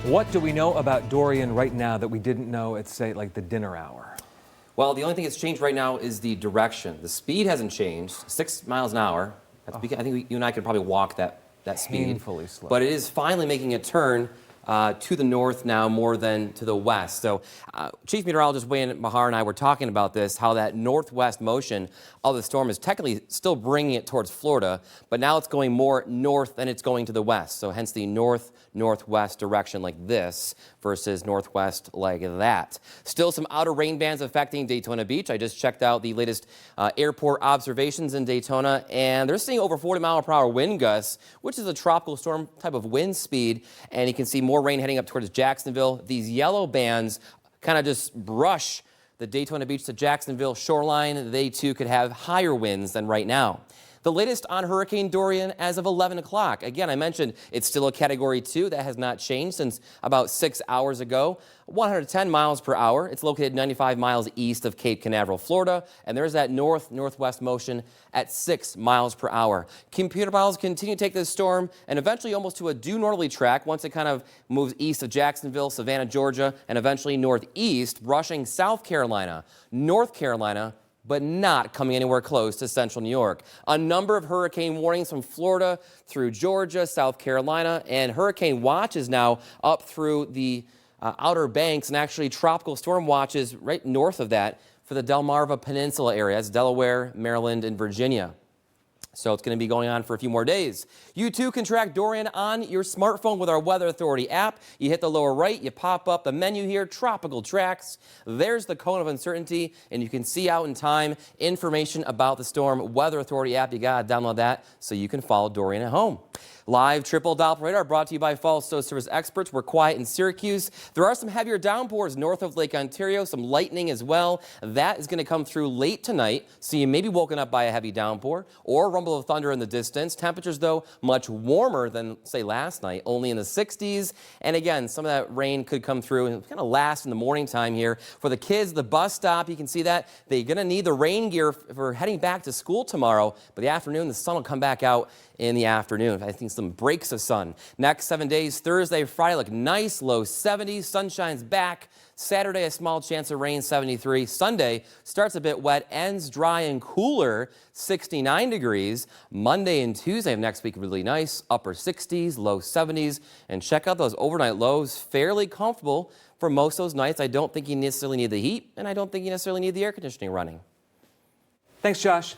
What do we know about Dorian right now that we didn't know at, say, like the dinner hour? Well, the only thing that's changed right now is the direction. The speed hasn't changed, 6 miles an hour. I think you and I could probably walk that speed. Painfully slow. But it is finally making a turn to the north now more than to the west. So Chief Meteorologist Wayne Mahar and I were talking about this, how that northwest motion of the storm is technically still bringing it towards Florida, but now it's going more north than it's going to the west. So hence the north-northwest direction like this versus northwest like that. Still some outer rain bands affecting Daytona Beach. I just checked out the latest airport observations in Daytona, and they're seeing over 40-mile-per-hour wind gusts, which is a tropical storm type of wind speed, and you can see more rain heading up towards Jacksonville. These yellow bands kind of just brush the Daytona Beach to Jacksonville shoreline. They too could have higher winds than right now. The latest on Hurricane Dorian as of 11 o'clock. Again, I mentioned it's still a Category 2. That has not changed since about 6 hours ago. 110 miles per hour. It's located 95 miles east of Cape Canaveral, Florida, and there's that north-northwest motion at 6 miles per hour. Computer models continue to take this storm and eventually almost to a due northerly track once it kind of moves east of Jacksonville, Savannah, Georgia, and eventually northeast, brushing South Carolina, North Carolina, but not coming anywhere close to central New York. A number of hurricane warnings from Florida through Georgia, South Carolina, and hurricane watches now up through the Outer Banks, and actually tropical storm watches right north of that for the Delmarva Peninsula area. That's Delaware, Maryland, and Virginia. So it's going to be going on for a few more days. You too can track Dorian on your smartphone with our Weather Authority app. You hit the lower right, you pop up the menu here, Tropical Tracks. There's the cone of uncertainty, and you can see out in time information about the storm. Weather Authority app, you got to download that so you can follow Dorian at home. Live triple Doppler radar brought to you by Fall Snow Service experts. We're quiet in Syracuse. There are some heavier downpours north of Lake Ontario, some lightning as well. That is going to come through late tonight, so you may be woken up by a heavy downpour or a rumble of thunder in the distance. Temperatures, though, much warmer than, say, last night, only in the 60s. And again, some of that rain could come through and kind of last in the morning time here. For the kids, the bus stop, you can see that. They're going to need the rain gear for heading back to school tomorrow, but the afternoon, the sun will come back out in the afternoon. I think some breaks of sun. Next 7 days, Thursday, Friday, look nice, low 70s. Sunshine's back. Saturday, a small chance of rain, 73. Sunday starts a bit wet, ends dry and cooler, 69 degrees. Monday and Tuesday of next week, really nice, upper 60s, low 70s. And check out those overnight lows, fairly comfortable for most of those nights. I don't think you necessarily need the heat, and I don't think you necessarily need the air conditioning running. Thanks, Josh.